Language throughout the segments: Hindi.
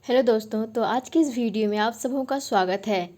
हेलो दोस्तों, तो आज की इस वीडियो में आप सबों का स्वागत है।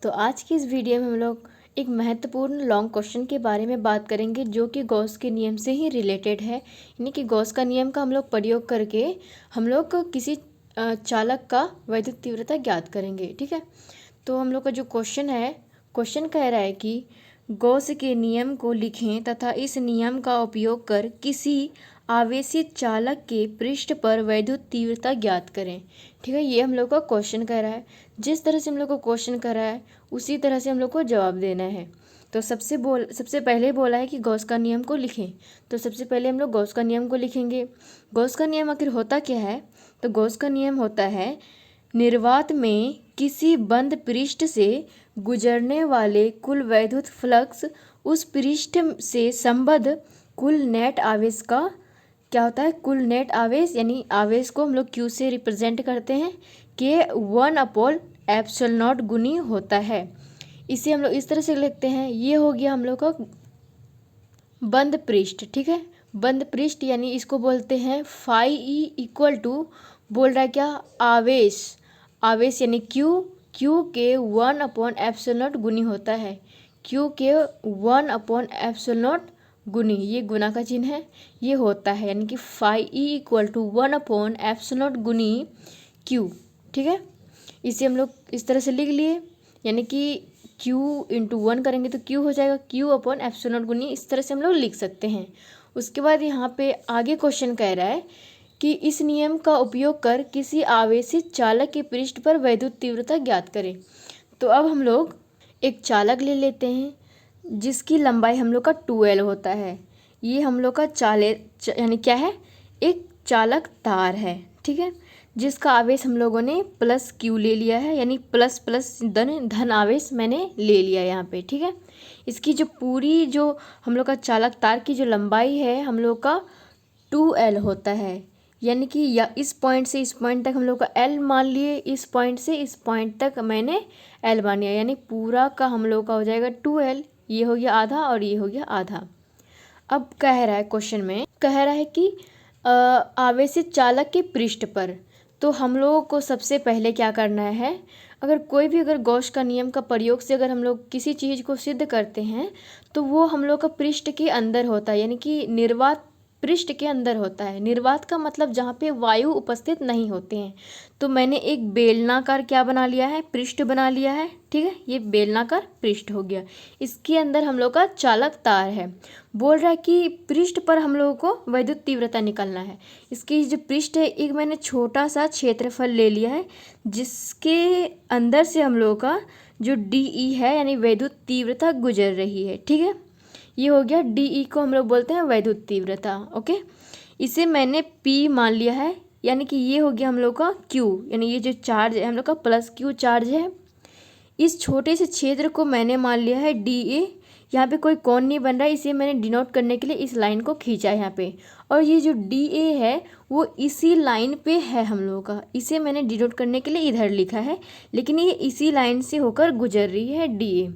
तो आज की इस वीडियो में हम लोग एक महत्वपूर्ण लॉन्ग क्वेश्चन के बारे में बात करेंगे जो कि गॉस के नियम से ही रिलेटेड है। यानी कि गॉस का नियम का हम लोग प्रयोग करके हम लोग किसी चालक का वैद्युत तीव्रता ज्ञात करेंगे। ठीक है, तो हम लोग का जो क्वेश्चन है, क्वेश्चन कह रहा है कि गॉस के नियम को लिखें तथा इस नियम का उपयोग कर किसी आवेशित चालक के पृष्ठ पर वैद्युत तीव्रता ज्ञात करें। ठीक है, ये हम लोग का क्वेश्चन कह रहा है। जिस तरह से हम लोग को क्वेश्चन कर रहा है उसी तरह से हम लोग को जवाब देना है। तो सबसे पहले बोला है कि गॉस का नियम को लिखें। तो सबसे पहले हम लोग गॉस का नियम को लिखेंगे। गॉस का नियम आखिर होता क्या है? तो गॉस का नियम होता है निर्वात में किसी बंद पृष्ठ से गुजरने वाले कुल वैद्युत फ्लक्स उस पृष्ठ से संबद्ध कुल नेट आवेश का क्या होता है? कुल नेट आवेश, यानी आवेश को हम लोग क्यू से रिप्रेजेंट करते हैं कि 1/ε0 गुनी होता है। इसे हम लोग इस तरह से लिखते हैं। ये हो गया हम लोग का बंद पृष्ठ। ठीक है, बंद पृष्ठ यानी इसको बोलते हैं फाई ई इक्वल टू, बोल रहा है क्या? आवेश। आवेश यानी क्यू के 1/ε0 गुनी होता है। क्यू के 1/ε0 गुनी, ये गुना का चिन्ह है, ये होता है। यानी कि फाई ई इक्वल टू 1/ε0 गुनी क्यू। ठीक है, इसे हम लोग इस तरह से लिख लिए। यानी कि क्यू इंटू 1 करेंगे तो क्यू हो जाएगा Q/ε0 गुनी। इस तरह से हम लोग लिख सकते हैं। उसके बाद यहाँ पे आगे क्वेश्चन कह रहा है कि इस नियम का उपयोग कर किसी आवेशित चालक के पृष्ठ पर वैद्युत तीव्रता ज्ञात करें। तो अब हम लोग एक चालक ले लेते हैं जिसकी लंबाई हम लोग का 2L होता है। ये हम लोग का यानी क्या है? एक चालक तार है। ठीक है, जिसका आवेश हम लोगों ने प्लस क्यू ले लिया है, यानी प्लस प्लस धन आवेश मैंने ले लिया यहाँ पे। ठीक है, इसकी जो पूरी जो हम लोग का चालक तार की जो लंबाई है हम लोग का 2L होता है। यानी कि या इस पॉइंट से इस पॉइंट तक हम लोग का L मान लिए, इस पॉइंट से इस पॉइंट तक मैंने L मान लिया, यानी पूरा का हम लोग का हो जाएगा 2L। ये हो गया आधा और ये हो गया आधा। अब कह रहा है क्वेश्चन में, कह रहा है कि आवेशित चालक के पृष्ठ पर। तो हम लोगों को सबसे पहले क्या करना है? अगर गॉस का नियम का प्रयोग से अगर हम लोग किसी चीज़ को सिद्ध करते हैं तो वो हम लोग का पृष्ठ के अंदर होता है, यानी कि निर्वात पृष्ठ के अंदर होता है। निर्वात का मतलब जहाँ पे वायु उपस्थित नहीं होते हैं। तो मैंने एक बेलनाकार क्या बना लिया है? पृष्ठ बना लिया है। ठीक है, ये बेलनाकार पृष्ठ हो गया। इसके अंदर हम लोग का चालक तार है। बोल रहा है कि पृष्ठ पर हम लोगों को वैद्युत तीव्रता निकालना है। इसकी जो पृष्ठ है, एक मैंने छोटा सा क्षेत्रफल ले लिया है जिसके अंदर से हम लोगों का जो DE है यानी वैद्युत तीव्रता गुजर रही है। ठीक है, ये हो गया DE को हम लोग बोलते हैं वैद्युत तीव्रता। ओके, इसे मैंने P मान लिया है, यानी कि ये हो गया हम लोग का Q, यानी ये जो चार्ज है हम लोग का प्लस Q चार्ज है। इस छोटे से क्षेत्र को मैंने मान लिया है DA। यहाँ पे कोई कोण नहीं बन रहा है, इसे मैंने डिनोट करने के लिए इस लाइन को खींचा है यहाँ पे। और ये जो DA है वो इसी लाइन पे है हम लोगों का, इसे मैंने डिनोट करने के लिए इधर लिखा है, लेकिन ये इसी लाइन से होकर गुजर रही है DA।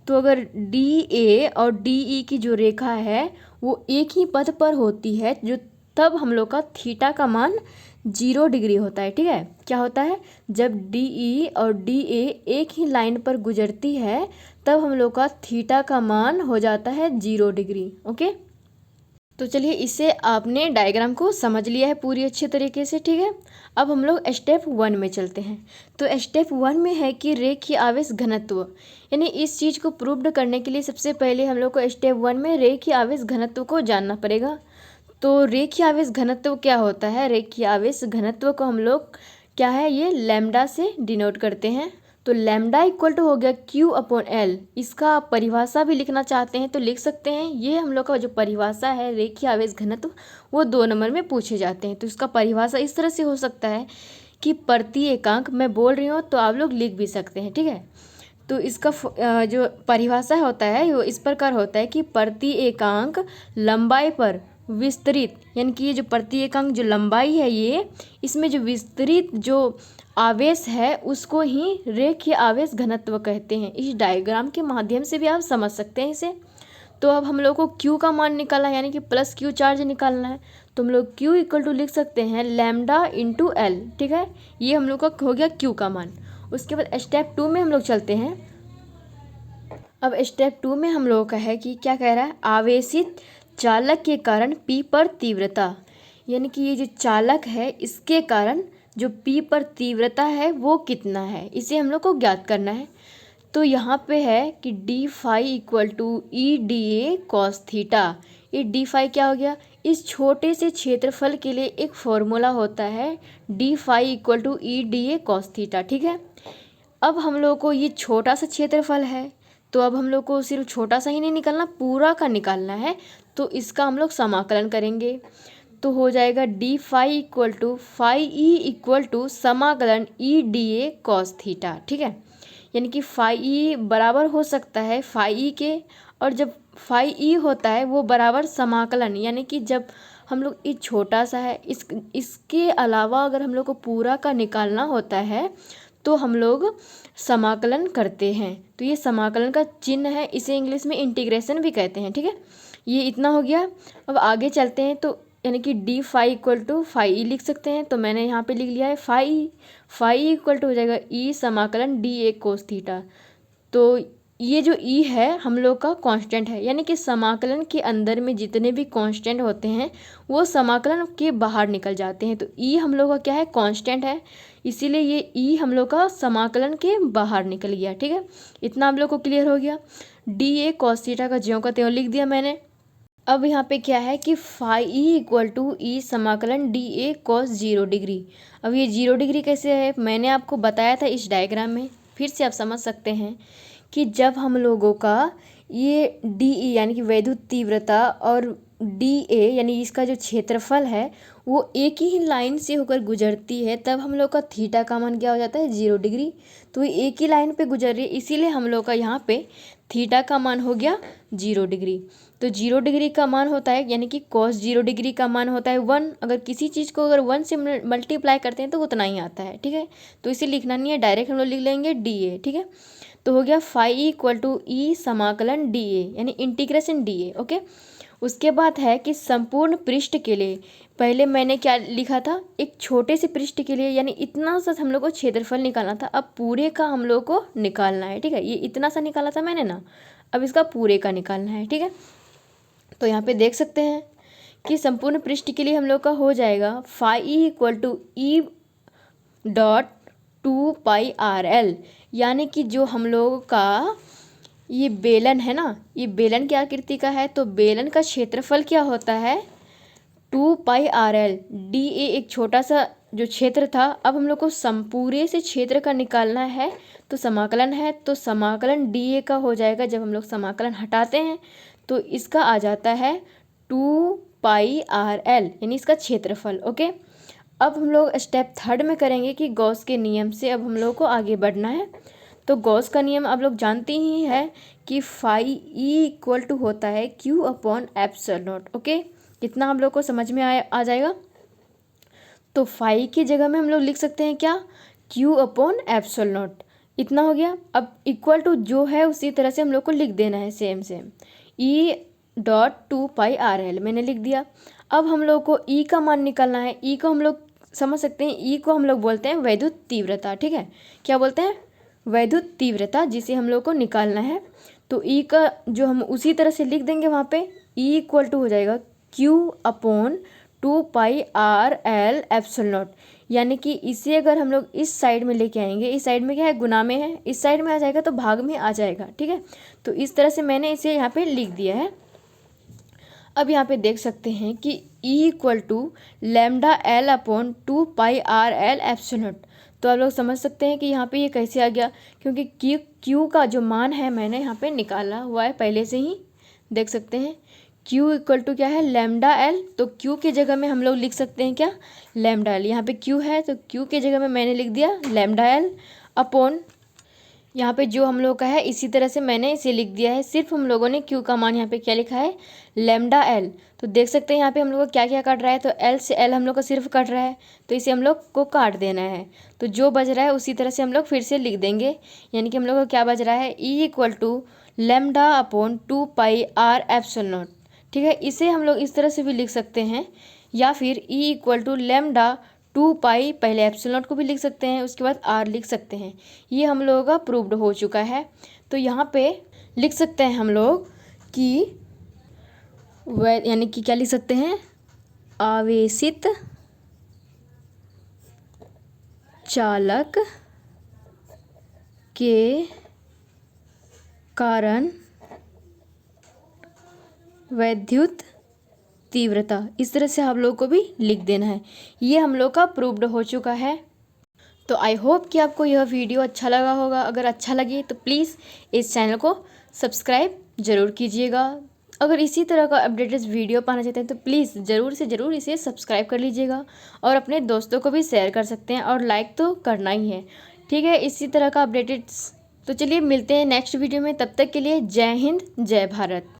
तो अगर DA और DE की जो रेखा है वो एक ही पथ पर होती है, जो तब हम लोग का थीटा का मान 0 डिग्री होता है। ठीक है, क्या होता है? जब DE और DA एक ही लाइन पर गुजरती है तब हम लोग का थीटा का मान हो जाता है 0 डिग्री। ओके, तो चलिए इसे आपने डायग्राम को समझ लिया है पूरी अच्छे तरीके से। ठीक है, अब हम लोग स्टेप 1 में चलते हैं। तो स्टेप 1 में है कि रेखीय आवेश घनत्व, यानी इस चीज़ को प्रूव्ड करने के लिए सबसे पहले हम लोग को स्टेप 1 में रेखीय आवेश घनत्व को जानना पड़ेगा। तो रेखीय आवेश घनत्व क्या होता है? रेखीय आवेश घनत्व को हम लोग क्या है, ये लैम्डा से डिनोट करते हैं। तो लैम्डा इक्वल टू हो गया Q/L। इसका परिभाषा भी लिखना चाहते हैं तो लिख सकते हैं। ये हम लोग का जो परिभाषा है रेखीय आवेश घनत्व वो 2 नंबर में पूछे जाते हैं। तो इसका परिभाषा इस तरह से हो सकता है कि प्रति एकांक, मैं बोल रही हूँ तो आप लोग लिख भी सकते हैं। ठीक है, तो इसका जो परिभाषा होता है वो इस प्रकार होता है कि प्रति एकांक लंबाई पर विस्तृत, यानी कि ये जो प्रति एकांक जो लंबाई है ये, इसमें जो विस्तृत जो आवेश है उसको ही रेखीय आवेश घनत्व कहते हैं। इस डायग्राम के माध्यम से भी आप समझ सकते हैं इसे। तो अब हम लोग को Q का मान निकालना है, यानी कि प्लस Q चार्ज निकालना है। तो हम लोग Q इक्वल टू लिख सकते हैं लैम्डा इंटू एल, ठीक है। ये हम लोग का हो गया Q का मान। उसके बाद स्टेप 2 में हम लोग चलते हैं। अब स्टेप 2 में हम लोगों का है कि क्या कह रहा है, आवेशित चालक के कारण P पर तीव्रता, यानी कि ये जो चालक है इसके कारण जो P पर तीव्रता है वो कितना है, इसे हम लोग को ज्ञात करना है। तो यहाँ पे है कि D phi equal to E D A cos theta. ये डी फाई क्या हो गया, इस छोटे से क्षेत्रफल के लिए एक फॉर्मूला होता है D phi equal to E D A cos theta, ठीक है। अब हम लोग को ये छोटा सा क्षेत्रफल है, तो अब हम लोग को सिर्फ छोटा सा ही नहीं निकालना, पूरा का निकालना है। तो इसका हम लोग समाकलन करेंगे, तो हो जाएगा D phi equal to phi E equal to समाकलन E D A cos theta, ठीक है। यानी कि फाई ई बराबर हो सकता है फाई ई के, और जब फाई ई होता है वो बराबर समाकलन, यानी कि जब हम लोग ये छोटा सा है इसके अलावा अगर हम लोग को पूरा का निकालना होता है तो हम लोग समाकलन करते हैं। तो ये समाकलन का चिन्ह है, इसे इंग्लिश में इंटीग्रेशन भी कहते हैं, ठीक है। ये इतना हो गया। अब आगे चलते हैं, तो यानी कि D phi equal to phi E लिख सकते हैं। तो मैंने यहाँ पे लिख लिया है फाई इक्वल टू हो जाएगा ई समाकलन डी ए कोस थीटा। तो ये जो ई है हम लोग का कांस्टेंट है, यानी कि समाकलन के अंदर में जितने भी कांस्टेंट होते हैं वो समाकलन के बाहर निकल जाते हैं। तो ई हम लोग का क्या है, कांस्टेंट है, इसीलिए ये ई हम लोग का समाकलन के बाहर निकल गया, ठीक है। इतना हम लोग को क्लियर हो गया। डी ए कॉस थीटा का ज्यों का त्यों लिख दिया मैंने। अब यहाँ पे क्या है कि फाई ई इक्वल टू ई समाकलन डी ए कॉस 0 डिग्री। अब ये 0 डिग्री कैसे है, मैंने आपको बताया था इस डायग्राम में, फिर से आप समझ सकते हैं कि जब हम लोगों का ये डी ई यानी कि वैद्युत तीव्रता और डी ए यानी इसका जो क्षेत्रफल है वो एक ही लाइन से होकर गुजरती है, तब हम लोग का थीटा का मान क्या हो जाता है, 0 डिग्री। तो ये एक ही लाइन पे गुजर रही है, इसीलिए हम लोग का यहाँ पे थीटा का मान हो गया 0 डिग्री। तो 0 डिग्री का मान होता है, यानी कि कॉस 0 डिग्री का मान होता है 1। अगर किसी चीज़ को अगर 1 से मल्टीप्लाई करते हैं तो उतना ही आता है, ठीक है। तो इसे लिखना नहीं है, डायरेक्ट हम लोग लिख लेंगे डी ए, ठीक है। तो हो गया फाई इक्वल टू ई समाकलन डी ए यानी इंटीग्रेशन डी ए, ओके। उसके बाद है कि संपूर्ण पृष्ठ के लिए, पहले मैंने क्या लिखा था, एक छोटे से पृष्ठ के लिए यानी इतना सा हम लोग को क्षेत्रफल निकालना था, अब पूरे का हम लोग को निकालना है, ठीक है। ये इतना सा निकाला था मैंने ना, अब इसका पूरे का निकालना है, ठीक है। तो यहाँ पे देख सकते हैं कि संपूर्ण पृष्ठ के लिए हम लोग का हो जाएगा phi E equal to E dot 2 pi R L, यानी कि जो हम लोग का ये बेलन है ना, ये बेलन की आकृति का है, तो बेलन का क्षेत्रफल क्या होता है 2 pi R L. D A एक छोटा सा जो क्षेत्र था, अब हम लोग को संपूरे से क्षेत्र का निकालना है, तो समाकलन है, तो समाकलन डी ए का हो जाएगा, जब हम लोग समाकलन हटाते हैं तो इसका आ जाता है 2 पाई आर एल यानी इसका क्षेत्रफल, ओके। अब हम लोग स्टेप 3 में करेंगे कि गॉस के नियम से अब हम लोग को आगे बढ़ना है। तो गॉस का नियम आप लोग जानते ही है कि फाई ई इक्वल टू होता है Q upon epsilon not, okay. कितना हम लोग को समझ में आ जाएगा। तो फाई की जगह में हम लोग लिख सकते हैं क्या, क्यू अपॉन एप्सिलॉन नॉट, इतना हो गया। अब इक्वल टू जो है उसी तरह से हम लोग को लिख देना है, सेम ई डॉट 2 पाई आर एल मैंने लिख दिया। अब हम लोग को ई का मान निकालना है। ई को हम लोग समझ सकते हैं, ई को हम लोग बोलते हैं वैद्युत तीव्रता, ठीक है। क्या बोलते हैं, वैद्युत तीव्रता, जिसे हम लोग को निकालना है। तो ई का जो हम उसी तरह से लिख देंगे वहाँ पे, ई इक्वल टू हो जाएगा Q upon 2 pi R L epsilon not, यानी कि इसे अगर हम लोग इस साइड में लेके आएंगे, इस साइड में क्या है, गुना में है, इस साइड में आ जाएगा तो भाग में आ जाएगा, ठीक है। तो इस तरह से मैंने इसे यहाँ पे लिख दिया है। अब यहाँ पे देख सकते हैं कि E equal to lambda L upon 2 pi R L epsilon naught. तो आप लोग समझ सकते हैं कि यहाँ पे ये कैसे आ गया, क्योंकि Q का जो मान है मैंने यहाँ पे निकाला हुआ है पहले से ही, देख सकते हैं। Q इक्वल टू क्या है, लैम्डा एल, तो Q की जगह में हम लोग लिख सकते हैं क्या, लैम्डा एल। यहाँ पे Q है तो Q की जगह में मैंने लिख दिया लैम्डा एल अपॉन, यहाँ पे जो हम लोग का है इसी तरह से मैंने इसे लिख दिया है। सिर्फ हम लोगों ने Q का मान यहाँ पे क्या लिखा है, लैम्डा एल। तो देख सकते हैं यहाँ पे हम लोग का क्या क्या कट रहा है, तो L से L हम लोग का सिर्फ कट रहा है, तो इसे हम लोग को काट देना है। तो जो बच रहा है उसी तरह से हम लोग फिर से लिख देंगे, यानी कि हम लोग को क्या बच रहा है, E equal to lambda upon 2 pi R epsilon naught, ठीक है। इसे हम लोग इस तरह से भी लिख सकते हैं या फिर E इक्वल टू लैम्डा 2 पाई, पहले एप्सिलॉन नॉट को भी लिख सकते हैं, उसके बाद R लिख सकते हैं। ये हम लोगों का प्रूव्ड हो चुका है। तो यहाँ पे लिख सकते हैं हम लोग कि यानी कि क्या लिख सकते हैं, आवेशित चालक के कारण वैद्युत तीव्रता, इस तरह से हम लोग को भी लिख देना है। ये हम लोग का प्रूव्ड हो चुका है। तो आई होप कि आपको यह वीडियो अच्छा लगा होगा। अगर अच्छा लगे तो प्लीज़ इस चैनल को सब्सक्राइब ज़रूर कीजिएगा। अगर इसी तरह का अपडेटेड वीडियो पाना चाहते हैं तो प्लीज़ ज़रूर से ज़रूर इसे सब्सक्राइब कर लीजिएगा और अपने दोस्तों को भी शेयर कर सकते हैं और लाइक तो करना ही है, ठीक है, इसी तरह का अपडेटेड। तो चलिए मिलते हैं नेक्स्ट वीडियो में, तब तक के लिए जय हिंद जय भारत।